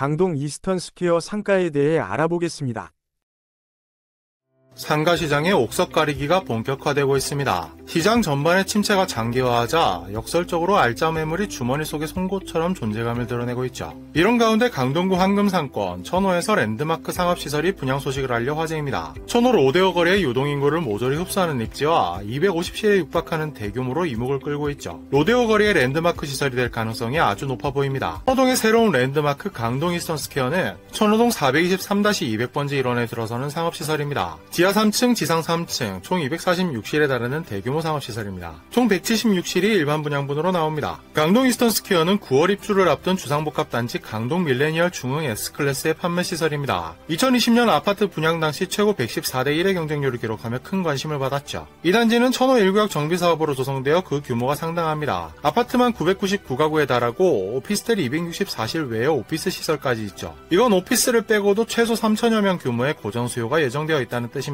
강동 이스턴 스퀘어 상가에 대해 알아보겠습니다. 상가시장의 옥석 가리기가 본격화되고 있습니다. 시장 전반의 침체가 장기화하자 역설적으로 알짜 매물이 주머니 속의 송곳처럼 존재감을 드러내고 있죠. 이런 가운데 강동구 황금상권 천호에서 랜드마크 상업시설이 분양 소식을 알려 화제입니다. 천호 로데오 거리의 유동인구를 모조리 흡수하는 입지와 250실에 육박하는 대규모로 이목을 끌고 있죠. 로데오 거리의 랜드마크 시설이 될 가능성이 아주 높아 보입니다. 천호동의 새로운 랜드마크 강동 이스턴 스퀘어는 천호동 423-200번지 일원에 들어서는 상업시설입니다. 지하 3층, 지상 3층, 총 246실에 달하는 대규모 상업시설입니다. 총 176실이 일반 분양분으로 나옵니다. 강동 이스턴 스퀘어는 9월 입주를 앞둔 주상복합단지 강동 밀레니얼 중흥 S클래스의 판매시설입니다. 2020년 아파트 분양 당시 최고 114대1의 경쟁률을 기록하며 큰 관심을 받았죠. 이 단지는 천호 1구역 정비사업으로 조성되어 그 규모가 상당합니다. 아파트만 999가구에 달하고 오피스텔 264실 외에 오피스 시설까지 있죠. 이건 오피스를 빼고도 최소 3천여 명 규모의 고정 수요가 예정되어 있다는 뜻입니다.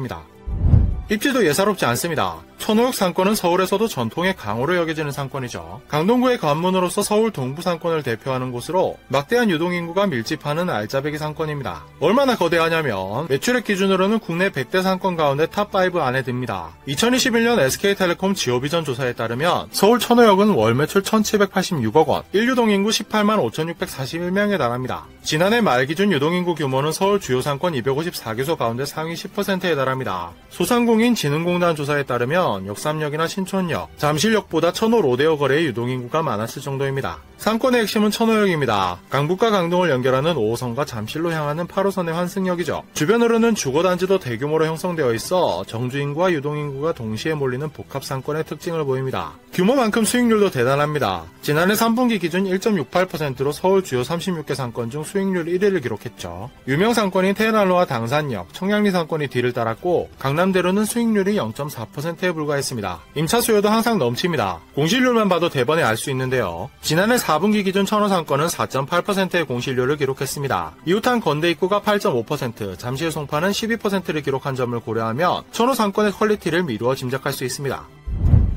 입지도 예사롭지 않습니다. 천호역 상권은 서울에서도 전통의 강호로 여겨지는 상권이죠. 강동구의 관문으로서 서울 동부 상권을 대표하는 곳으로 막대한 유동인구가 밀집하는 알짜배기 상권입니다. 얼마나 거대하냐면 매출액 기준으로는 국내 100대 상권 가운데 탑5 안에 듭니다. 2021년 SK텔레콤 지오비전 조사에 따르면 서울 천호역은 월 매출 1,786억 원, 1유동인구 18만 5,641명에 달합니다. 지난해 말 기준 유동인구 규모는 서울 주요 상권 254개소 가운데 상위 10%에 달합니다. 소상공인 진흥공단 조사에 따르면 역삼역이나 신촌역, 잠실역보다 천호 로데오 거리의 유동인구가 많았을 정도입니다. 상권의 핵심은 천호역입니다. 강북과 강동을 연결하는 5호선과 잠실로 향하는 8호선의 환승역이죠. 주변으로는 주거단지도 대규모로 형성되어 있어 정주인구와 유동인구가 동시에 몰리는 복합상권의 특징을 보입니다. 규모만큼 수익률도 대단합니다. 지난해 3분기 기준 1.68%로 서울 주요 36개 상권 중 수익률 1위를 기록했죠. 유명 상권인 테헤란로와 당산역, 청량리 상권이 뒤를 따랐고 강남대로는 수익률이 0.4%에 불과했습니다. 임차 수요도 항상 넘칩니다. 공실률만 봐도 대번에 알 수 있는데요. 지난해 4분기 기준 천호 상권은 4.8%의 공실률을 기록했습니다. 이웃한 건대 입구가 8.5%, 잠실 송파는 12%를 기록한 점을 고려하면 천호 상권의 퀄리티를 미루어 짐작할 수 있습니다.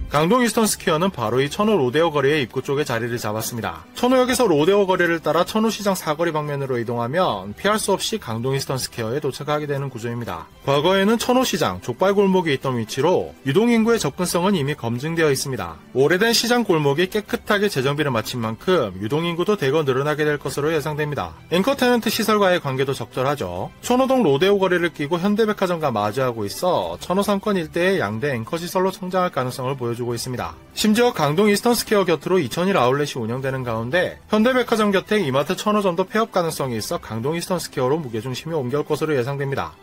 강동 이스턴 스퀘어는 바로 이 천호 로데오 거리의 입구 쪽에 자리를 잡았습니다. 천호역에서 로데오 거리를 따라 천호시장 사거리 방면으로 이동하면 피할 수 없이 강동 이스턴 스퀘어에 도착하게 되는 구조입니다. 과거에는 천호시장 족발골목이 있던 위치로 유동인구의 접근성은 이미 검증되어 있습니다. 오래된 시장 골목이 깨끗하게 재정비를 마친 만큼 유동인구도 대거 늘어나게 될 것으로 예상됩니다. 앵커 테넌트 시설과의 관계도 적절하죠. 천호동 로데오 거리를 끼고 현대백화점과 마주하고 있어 천호 상권 일대의 양대 앵커 시설로 성장할 가능성을 보여주고 있습니다. 심지어 강동 이스턴 스퀘어 곁으로 2001 아울렛이 운영되는 가운데 현대백화점 곁에 이마트 천호점도 폐업 가능성이 있어 강동 이스턴 스퀘어로 무게중심이 옮겨올 것으로 예상됩니다.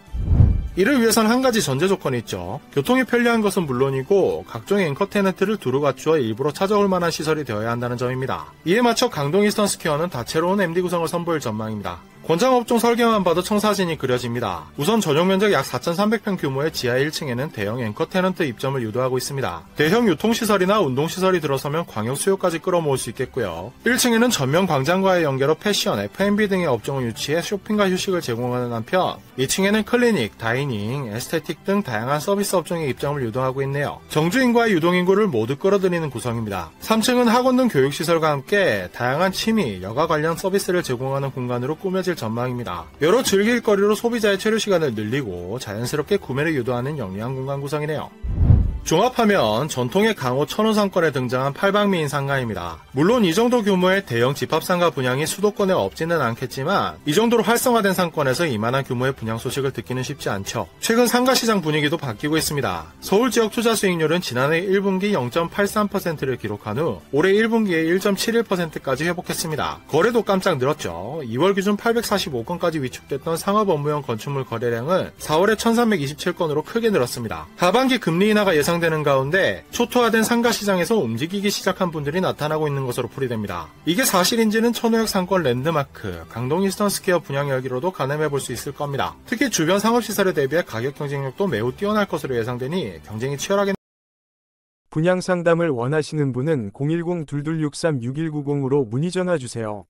이를 위해선 한 가지 전제 조건이 있죠. 교통이 편리한 것은 물론이고 각종 앵커 테넌트를 두루 갖추어 일부러 찾아올 만한 시설이 되어야 한다는 점입니다. 이에 맞춰 강동 이스턴 스퀘어는 다채로운 MD 구성을 선보일 전망입니다. 권장업종 설계만 봐도 청사진이 그려집니다. 우선 전용 면적 약 4,300평 규모의 지하 1층에는 대형 앵커 테넌트 입점을 유도하고 있습니다. 대형 유통시설이나 운동시설이 들어서면 광역 수요까지 끌어모을 수 있겠고요. 1층에는 전면 광장과의 연계로 패션, F&B 등의 업종을 유치해 쇼핑과 휴식을 제공하는 한편 2층에는 클리닉, 다이닝, 에스테틱 등 다양한 서비스 업종의 입점을 유도하고 있네요. 정주인과의 유동인구를 모두 끌어들이는 구성입니다. 3층은 학원 등 교육시설과 함께 다양한 취미, 여가 관련 서비스를 제공하는 공간으로 꾸며질 전망입니다. 여러 즐길 거리로 소비자의 체류 시간을 늘리고 자연스럽게 구매를 유도하는 영리한 공간 구성이네요. 종합하면 전통의 강호 천호 상권에 등장한 팔방미인 상가입니다. 물론 이 정도 규모의 대형 집합상가 분양이 수도권에 없지는 않겠지만 이 정도로 활성화된 상권에서 이만한 규모의 분양 소식을 듣기는 쉽지 않죠. 최근 상가시장 분위기도 바뀌고 있습니다. 서울 지역 투자 수익률은 지난해 1분기 0.83%를 기록한 후 올해 1분기에 1.71%까지 회복했습니다. 거래도 깜짝 늘었죠. 2월 기준 845건까지 위축됐던 상업 업무용 건축물 거래량은 4월에 1327건으로 크게 늘었습니다. 하반기 금리 인하가 예상되는 가운데 초토화된 상가시장에서 움직이기 시작한 분들이 나타나고 있는 것으로 풀이됩니다. 이게 사실인지는 천호역 상권 랜드마크, 강동 이스턴 스퀘어 분양 열기로도 가늠해볼 수 있을 겁니다. 특히 주변 상업시설에 대비해 가격 경쟁력도 매우 뛰어날 것으로 예상되니 경쟁이 치열하게 분양 상담을 원하시는 분은 010-2263-6190으로 문의 전화 주세요.